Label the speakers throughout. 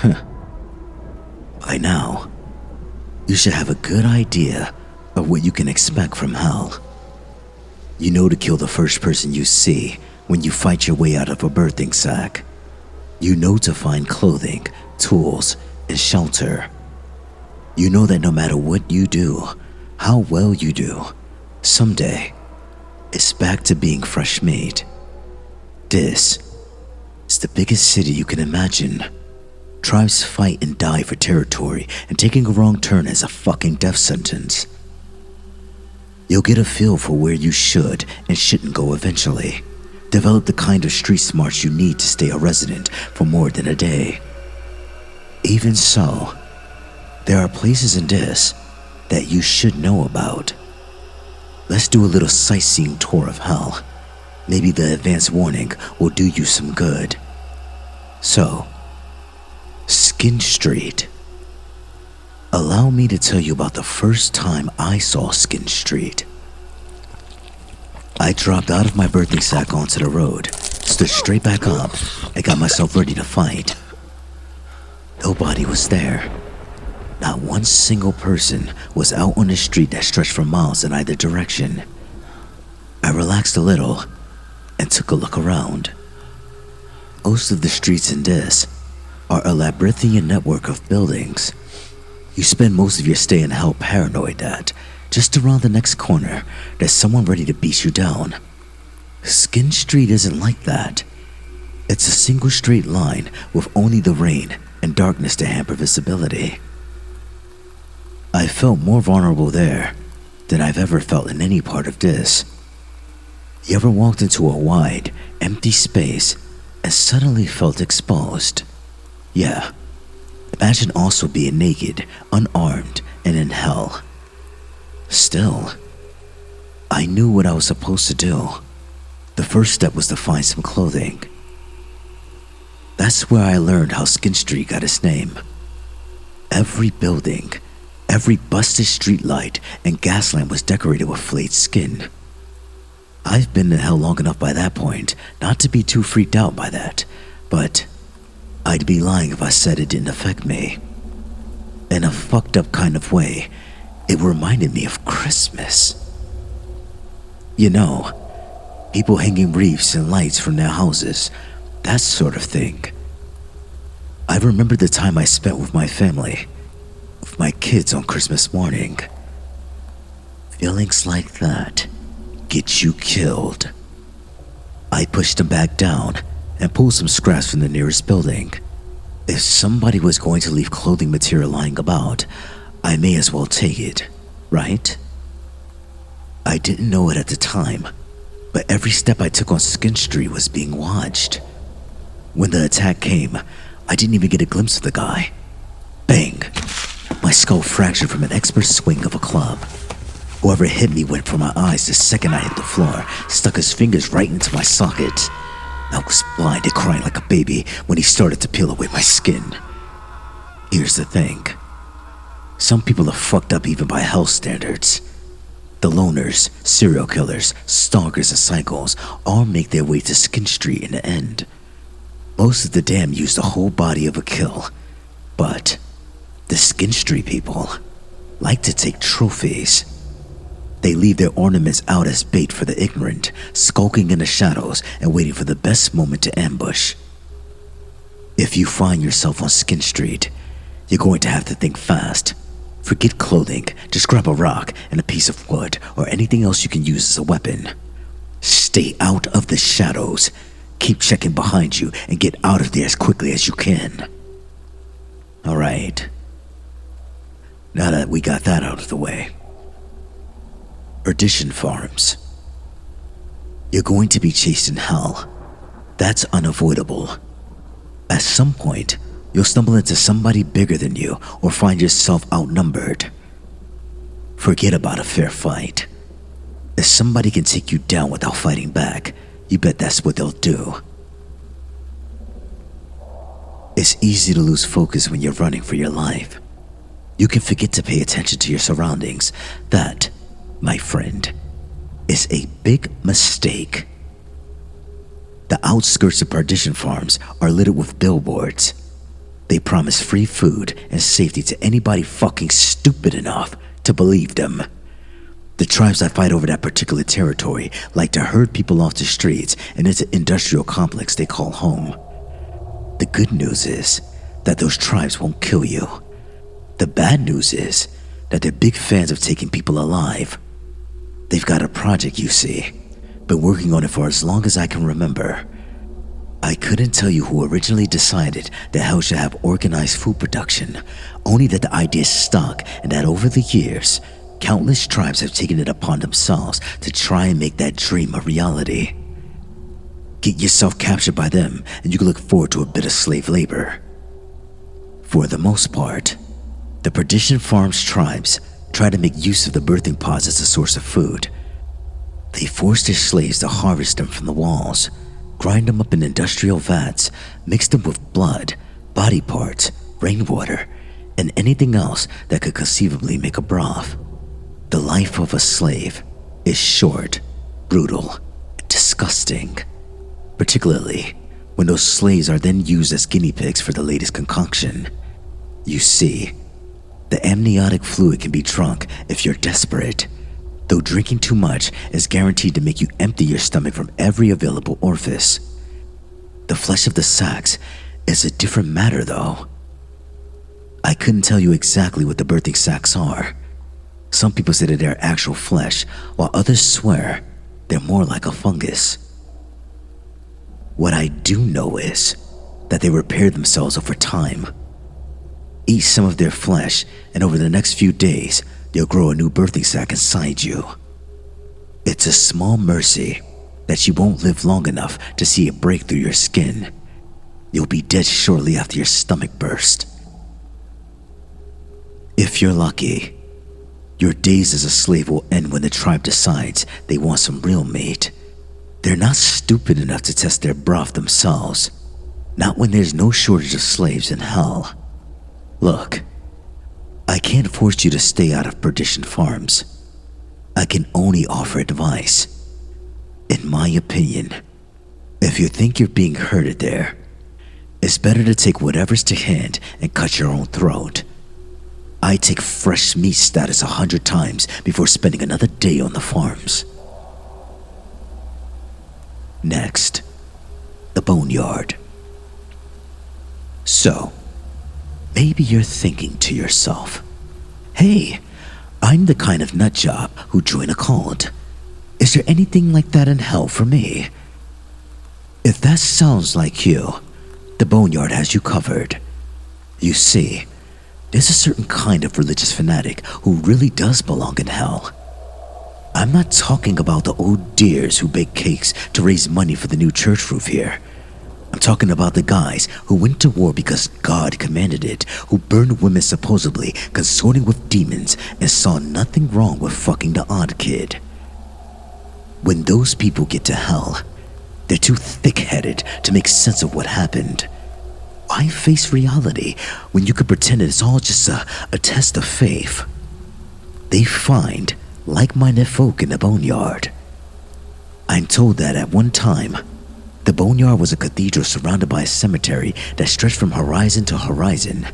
Speaker 1: By now, you should have a good idea of what you can expect from hell. You know to kill the first person you see when you fight your way out of a birthing sack. You know to find clothing, tools, and shelter. You know that no matter what you do, how well you do, someday, it's back to being fresh meat. This is the biggest city you can imagine. Tribes fight and die for territory, and taking a wrong turn is a fucking death sentence. You'll get a feel for where you should and shouldn't go eventually. Develop the kind of street smarts you need to stay a resident for more than a day. Even so, there are places in this that you should know about. Let's do a little sightseeing tour of hell. Maybe the advance warning will do you some good. So, Skin Street. Allow me to tell you about the first time I saw Skin Street. I dropped out of my birthing sack onto the road, stood straight back up, and got myself ready to fight. Nobody was there. Not one single person was out on the street that stretched for miles in either direction. I relaxed a little and took a look around. Most of the streets in this are a labyrinthian network of buildings. You spend most of your stay in hell paranoid that, just around the next corner, there's someone ready to beat you down. Skin Street isn't like that. It's a single straight line with only the rain and darkness to hamper visibility. I felt more vulnerable there than I've ever felt in any part of this. You ever walked into a wide, empty space and suddenly felt exposed? Yeah. Imagine also being naked, unarmed, and in hell. Still, I knew what I was supposed to do. The first step was to find some clothing. That's where I learned how Skin Street got its name. Every building, every busted street light and gas lamp was decorated with flayed skin. I've been in hell long enough by that point not to be too freaked out by that, but I'd be lying if I said it didn't affect me. In a fucked up kind of way, it reminded me of Christmas. You know, people hanging wreaths and lights from their houses, that sort of thing. I remember the time I spent with my family, with my kids on Christmas morning. Feelings like that get you killed. I pushed them back down and pulled some scraps from the nearest building. If somebody was going to leave clothing material lying about, I may as well take it, right? I didn't know it at the time, but every step I took on Skin Street was being watched. When the attack came, I didn't even get a glimpse of the guy. Bang! My skull fractured from an expert swing of a club. Whoever hit me went for my eyes the second I hit the floor, stuck his fingers right into my socket. I was blind and crying like a baby when he started to peel away my skin. Here's the thing. Some people are fucked up even by hell standards. The loners, serial killers, stalkers, and psychos all make their way to Skin Street in the end. Most of the damned use the whole body of a kill, but the Skin Street people like to take trophies. They leave their ornaments out as bait for the ignorant, skulking in the shadows and waiting for the best moment to ambush. If you find yourself on Skin Street, you're going to have to think fast. Forget clothing, just grab a rock and a piece of wood or anything else you can use as a weapon. Stay out of the shadows. Keep checking behind you and get out of there as quickly as you can. Alright. Now that we got that out of the way. Perdition farms. You're going to be chased in hell. That's unavoidable. At some point, you'll stumble into somebody bigger than you or find yourself outnumbered. Forget about a fair fight. If somebody can take you down without fighting back, you bet that's what they'll do. It's easy to lose focus when you're running for your life. You can forget to pay attention to your surroundings. That, my friend, is a big mistake. The outskirts of Perdition farms are littered with billboards. They promise free food and safety to anybody fucking stupid enough to believe them. The tribes that fight over that particular territory like to herd people off the streets and into industrial complex they call home. The good news is that those tribes won't kill you. The bad news is that they're big fans of taking people alive. They've got a project, you see. Been working on it for as long as I can remember. I couldn't tell you who originally decided that hell should have organized food production, only that the idea stuck and that over the years, countless tribes have taken it upon themselves to try and make that dream a reality. Get yourself captured by them and you can look forward to a bit of slave labor. For the most part, the Perdition Farms tribes try to make use of the birthing pods as a source of food. They force their slaves to harvest them from the walls, grind them up in industrial vats, mix them with blood, body parts, rainwater, and anything else that could conceivably make a broth. The life of a slave is short, brutal, and disgusting, particularly when those slaves are then used as guinea pigs for the latest concoction. You see, the amniotic fluid can be drunk if you're desperate, though drinking too much is guaranteed to make you empty your stomach from every available orifice. The flesh of the sacks is a different matter, though. I couldn't tell you exactly what the birthing sacks are. Some people say that they're actual flesh, while others swear they're more like a fungus. What I do know is that they repair themselves over time. Eat some of their flesh, and over the next few days, they'll grow a new birthing sac inside you. It's a small mercy that you won't live long enough to see it break through your skin. You'll be dead shortly after your stomach burst. If you're lucky, your days as a slave will end when the tribe decides they want some real meat. They're not stupid enough to test their broth themselves, not when there's no shortage of slaves in hell. Look, I can't force you to stay out of Perdition Farms. I can only offer advice. In my opinion, if you think you're being herded there, it's better to take whatever's to hand and cut your own throat. I take fresh meat status 100 times before spending another day on the farms. Next, the boneyard. So, maybe you're thinking to yourself, hey, I'm the kind of nutjob who joined a cult. Is there anything like that in hell for me? If that sounds like you, the boneyard has you covered. You see, there's a certain kind of religious fanatic who really does belong in hell. I'm not talking about the old dears who bake cakes to raise money for the new church roof here. I'm talking about the guys who went to war because God commanded it, who burned women supposedly consorting with demons and saw nothing wrong with fucking the odd kid. When those people get to hell, they're too thick-headed to make sense of what happened. Why face reality when you could pretend it's all just a test of faith? They find like-minded folk in the boneyard. I'm told that at one time, the boneyard was a cathedral surrounded by a cemetery that stretched from horizon to horizon.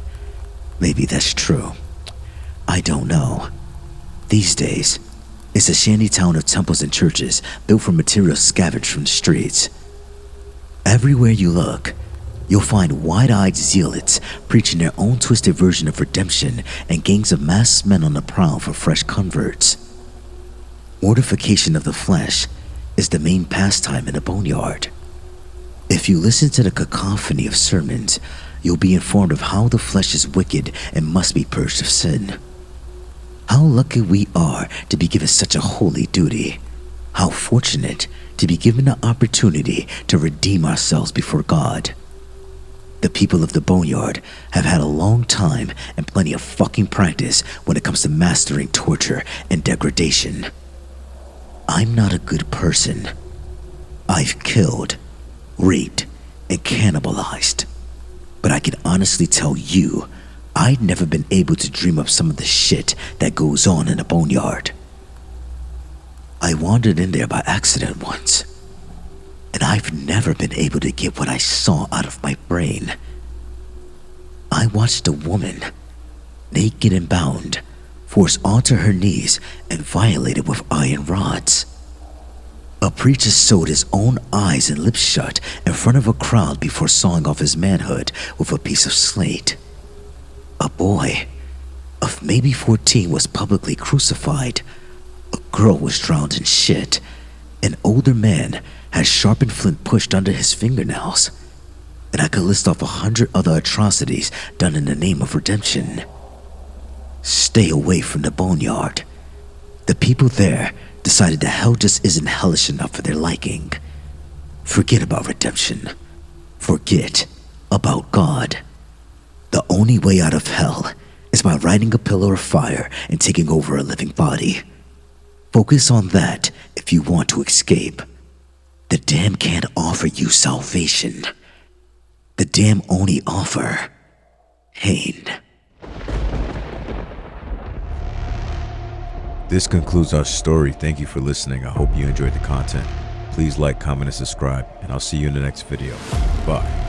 Speaker 1: Maybe that's true. I don't know. These days, it's a shanty town of temples and churches built from materials scavenged from the streets. Everywhere you look, you'll find wide-eyed zealots preaching their own twisted version of redemption and gangs of masked men on the prowl for fresh converts. Mortification of the flesh is the main pastime in the boneyard. If you listen to the cacophony of sermons, you'll be informed of how the flesh is wicked and must be purged of sin. How lucky we are to be given such a holy duty. How fortunate to be given the opportunity to redeem ourselves before God. The people of the boneyard have had a long time and plenty of fucking practice when it comes to mastering torture and degradation. I'm not a good person. I've killed, raped, and cannibalized. But I can honestly tell you, I'd never been able to dream up some of the shit that goes on in a boneyard. I wandered in there by accident once, and I've never been able to get what I saw out of my brain. I watched a woman, naked and bound, forced onto her knees and violated with iron rods. A preacher sewed his own eyes and lips shut in front of a crowd before sawing off his manhood with a piece of slate. A boy of maybe 14 was publicly crucified. A girl was drowned in shit. An older man had sharpened flint pushed under his fingernails. And I could list off 100 other atrocities done in the name of redemption. Stay away from the boneyard. The people there decided the hell just isn't hellish enough for their liking. Forget about redemption. Forget about God. The only way out of hell is by riding a pillar of fire and taking over a living body. Focus on that if you want to escape. The damned can't offer you salvation. The damned only offer pain.
Speaker 2: This concludes our story. Thank you for listening. I hope you enjoyed the content. Please like, comment, and subscribe, and I'll see you in the next video. Bye.